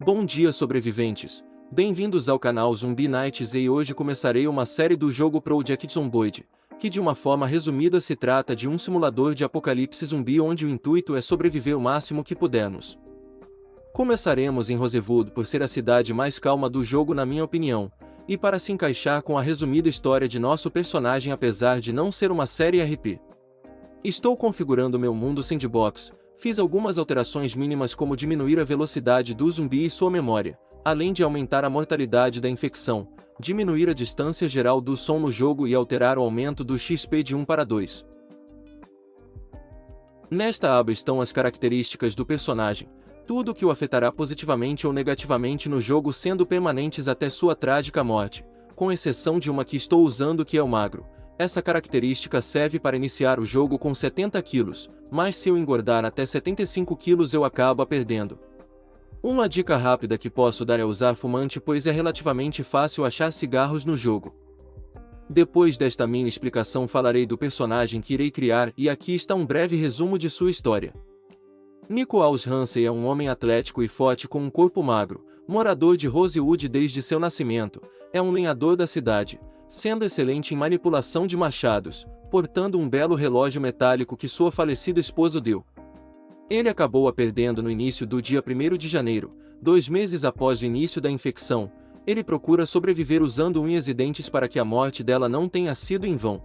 Bom dia, sobreviventes! Bem-vindos ao canal Zumbi Nights e hoje começarei uma série do jogo Project Zomboid, que de uma forma resumida se trata de um simulador de apocalipse zumbi onde o intuito é sobreviver o máximo que pudermos. Começaremos em Rosewood por ser a cidade mais calma do jogo na minha opinião, e para se encaixar com a resumida história de nosso personagem apesar de não ser uma série RP. Estou configurando meu mundo sandbox. Fiz algumas alterações mínimas como diminuir a velocidade do zumbi e sua memória, além de aumentar a mortalidade da infecção, diminuir a distância geral do som no jogo e alterar o aumento do XP de 1 para 2. Nesta aba estão as características do personagem, tudo que o afetará positivamente ou negativamente no jogo sendo permanentes até sua trágica morte, com exceção de uma que estou usando que é o magro. Essa característica serve para iniciar o jogo com 70 kg, mas se eu engordar até 75 kg eu acabo perdendo. Uma dica rápida que posso dar é usar fumante pois é relativamente fácil achar cigarros no jogo. Depois desta mini explicação falarei do personagem que irei criar e aqui está um breve resumo de sua história. Nicholas Hansen é um homem atlético e forte com um corpo magro, morador de Rosewood desde seu nascimento, é um lenhador da cidade, sendo excelente em manipulação de machados, portando um belo relógio metálico que sua falecida esposa deu. Ele acabou perdendo no início do dia 1º de janeiro, 2 meses após o início da infecção. Ele procura sobreviver usando unhas e dentes para que a morte dela não tenha sido em vão.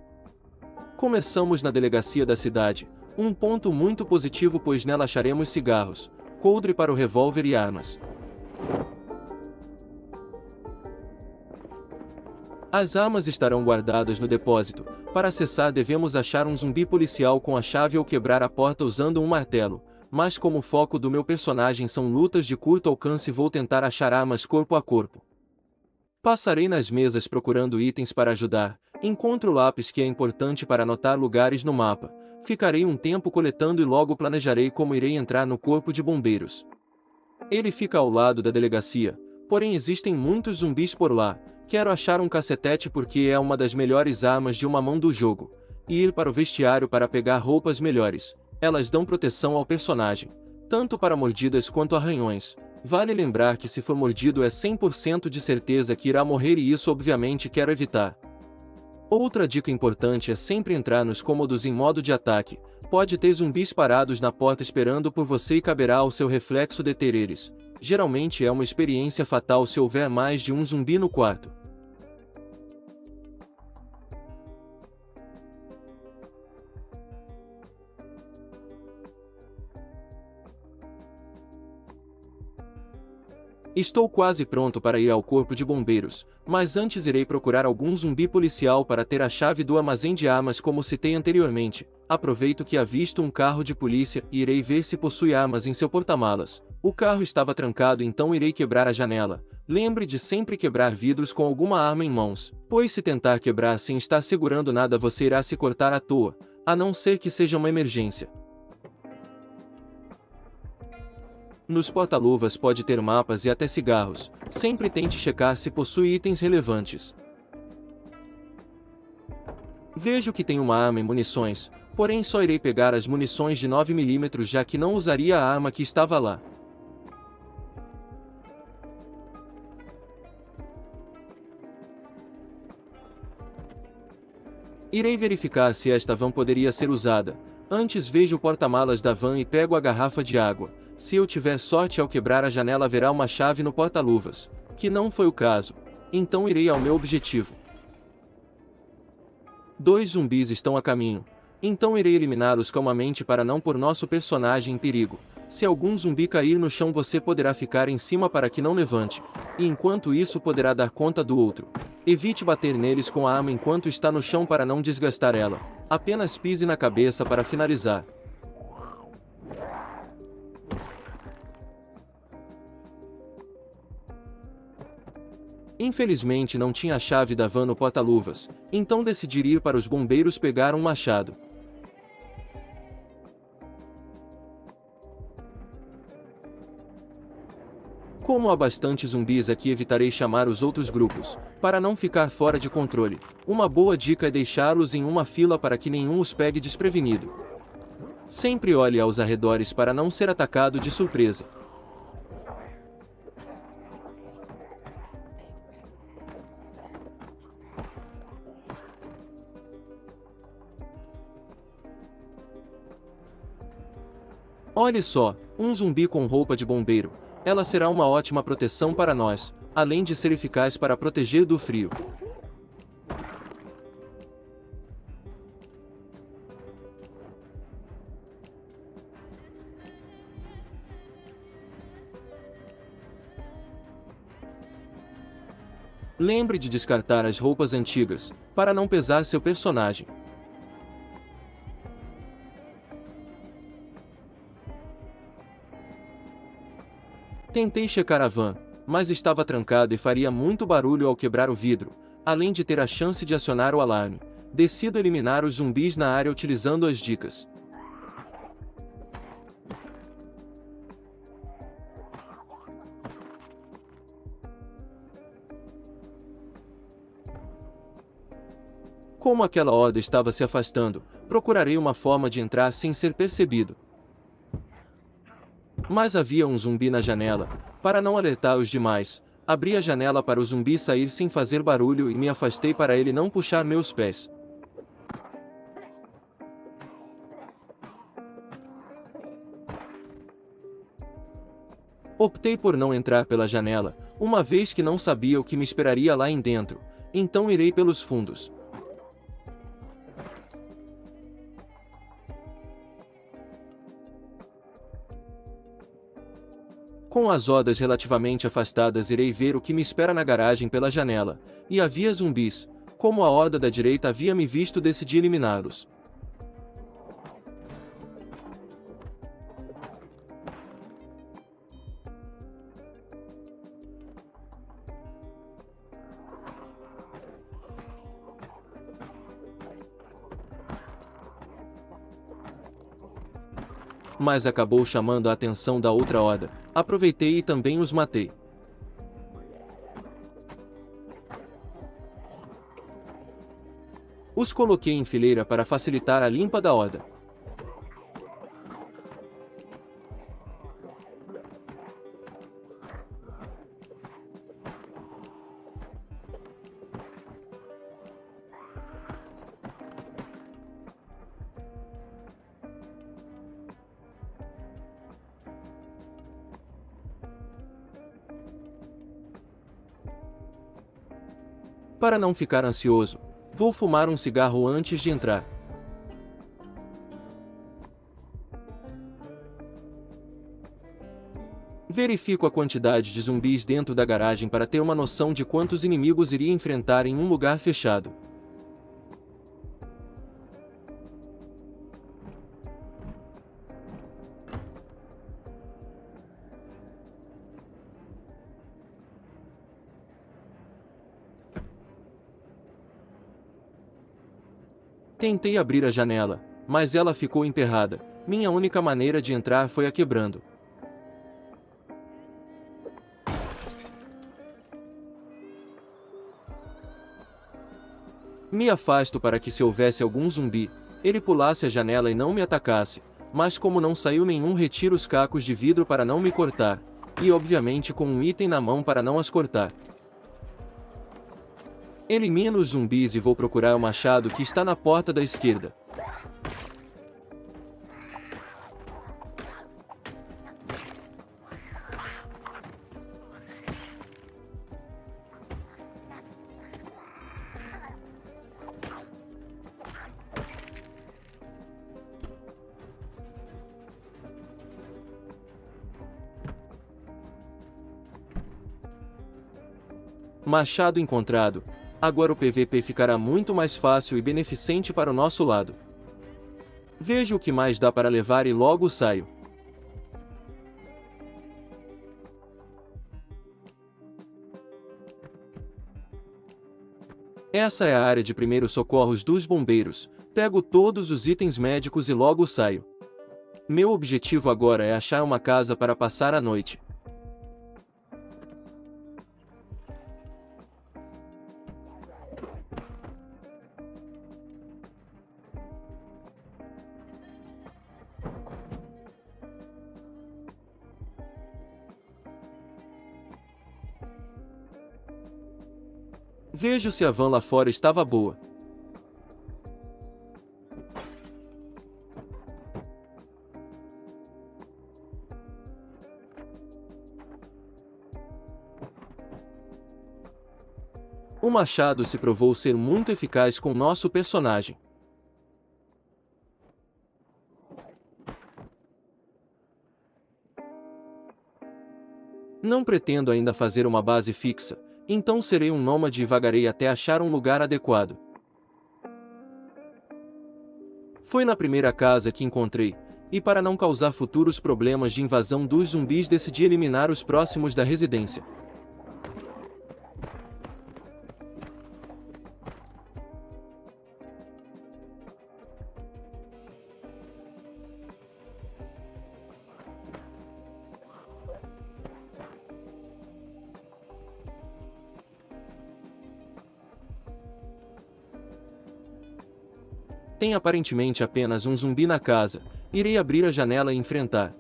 Começamos na delegacia da cidade, um ponto muito positivo pois nela acharemos cigarros, coldre para o revólver e armas. As armas estarão guardadas no depósito. Para acessar devemos achar um zumbi policial com a chave ou quebrar a porta usando um martelo, mas como o foco do meu personagem são lutas de curto alcance vou tentar achar armas corpo a corpo. Passarei nas mesas procurando itens para ajudar, encontro lápis que é importante para anotar lugares no mapa, ficarei um tempo coletando e logo planejarei como irei entrar no corpo de bombeiros. Ele fica ao lado da delegacia, porém existem muitos zumbis por lá. Quero achar um cacetete porque é uma das melhores armas de uma mão do jogo, e ir para o vestiário para pegar roupas melhores, elas dão proteção ao personagem, tanto para mordidas quanto arranhões. Vale lembrar que se for mordido é 100% de certeza que irá morrer e isso obviamente quero evitar. Outra dica importante é sempre entrar nos cômodos em modo de ataque, pode ter zumbis parados na porta esperando por você e caberá ao seu reflexo deter eles. Geralmente é uma experiência fatal se houver mais de um zumbi no quarto. Estou quase pronto para ir ao corpo de bombeiros, mas antes irei procurar algum zumbi policial para ter a chave do armazém de armas como citei anteriormente. Aproveito que avisto um carro de polícia e irei ver se possui armas em seu porta-malas. O carro estava trancado então irei quebrar a janela. Lembre de sempre quebrar vidros com alguma arma em mãos, pois se tentar quebrar sem estar segurando nada você irá se cortar à toa, a não ser que seja uma emergência. Nos porta-luvas pode ter mapas e até cigarros, sempre tente checar se possui itens relevantes. Vejo que tem uma arma e munições, porém só irei pegar as munições de 9mm já que não usaria a arma que estava lá. Irei verificar se esta van poderia ser usada. Antes vejo o porta-malas da van e pego a garrafa de água. Se eu tiver sorte ao quebrar a janela haverá uma chave no porta-luvas, que não foi o caso. Então irei ao meu objetivo. 2 zumbis estão a caminho, então irei eliminá-los calmamente para não pôr nosso personagem em perigo. Se algum zumbi cair no chão você poderá ficar em cima para que não levante, e enquanto isso poderá dar conta do outro. Evite bater neles com a arma enquanto está no chão para não desgastar ela, apenas pise na cabeça para finalizar. Infelizmente não tinha a chave da van no porta-luvas, então decidi ir para os bombeiros pegar um machado. Como há bastante zumbis aqui evitarei chamar os outros grupos, para não ficar fora de controle. Uma boa dica é deixá-los em uma fila para que nenhum os pegue desprevenido. Sempre olhe aos arredores para não ser atacado de surpresa. Olhe só, um zumbi com roupa de bombeiro. Ela será uma ótima proteção para nós, além de ser eficaz para proteger do frio. Lembre de descartar as roupas antigas, para não pesar seu personagem. Tentei checar a van, mas estava trancado e faria muito barulho ao quebrar o vidro, além de ter a chance de acionar o alarme. Decido eliminar os zumbis na área utilizando as dicas. Como aquela horda estava se afastando, procurarei uma forma de entrar sem ser percebido. Mas havia um zumbi na janela. Para não alertar os demais, abri a janela para o zumbi sair sem fazer barulho e me afastei para ele não puxar meus pés. Optei por não entrar pela janela, uma vez que não sabia o que me esperaria lá em dentro, então irei pelos fundos. Com as hordas relativamente afastadas, irei ver o que me espera na garagem pela janela, e havia zumbis. Como a horda da direita havia me visto, decidi eliminá-los. Mas acabou chamando a atenção da outra horda. Aproveitei e também os matei. Os coloquei em fileira para facilitar a limpa da horda. Para não ficar ansioso, vou fumar um cigarro antes de entrar. Verifico a quantidade de zumbis dentro da garagem para ter uma noção de quantos inimigos iria enfrentar em um lugar fechado. Tentei abrir a janela, mas ela ficou emperrada. Minha única maneira de entrar foi a quebrando. Me afasto para que, se houvesse algum zumbi, ele pulasse a janela e não me atacasse, mas como não saiu nenhum, retiro os cacos de vidro para não me cortar, e obviamente com um item na mão para não as cortar. Elimino os zumbis e vou procurar o machado que está na porta da esquerda. Machado encontrado. Agora o PVP ficará muito mais fácil e beneficente para o nosso lado. Vejo o que mais dá para levar e logo saio. Essa é a área de primeiros socorros dos bombeiros. Pego todos os itens médicos e logo saio. Meu objetivo agora é achar uma casa para passar a noite. Vejo se a van lá fora estava boa. O machado se provou ser muito eficaz com nosso personagem. Não pretendo ainda fazer uma base fixa, então serei um nômade e vagarei até achar um lugar adequado. Foi na primeira casa que encontrei, e para não causar futuros problemas de invasão dos zumbis decidi eliminar os próximos da residência. Tem aparentemente apenas um zumbi na casa, irei abrir a janela e enfrentar.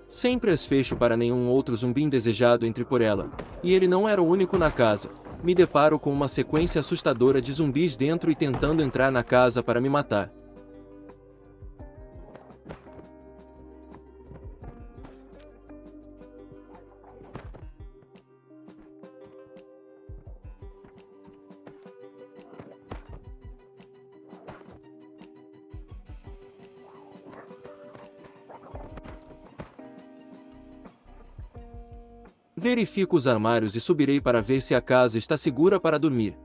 Sempre as fecho para nenhum outro zumbi indesejado entre por ela, e ele não era o único na casa. Me deparo com uma sequência assustadora de zumbis dentro e tentando entrar na casa para me matar. Verifico os armários e subirei para ver se a casa está segura para dormir.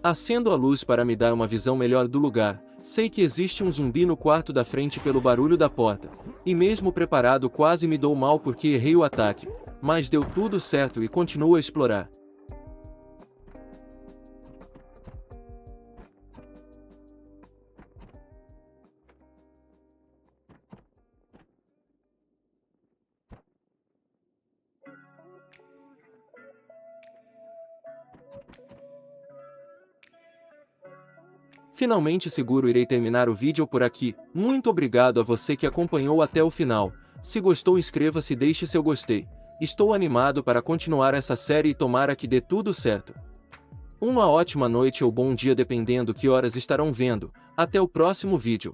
Acendo a luz para me dar uma visão melhor do lugar. Sei que existe um zumbi no quarto da frente pelo barulho da porta, e mesmo preparado quase me dou mal porque errei o ataque, mas deu tudo certo e continuo a explorar. Finalmente seguro irei terminar o vídeo por aqui. Muito obrigado a você que acompanhou até o final. Se gostou, inscreva-se e deixe seu gostei. Estou animado para continuar essa série e tomara que dê tudo certo. Uma ótima noite ou bom dia dependendo que horas estarão vendo. Até o próximo vídeo.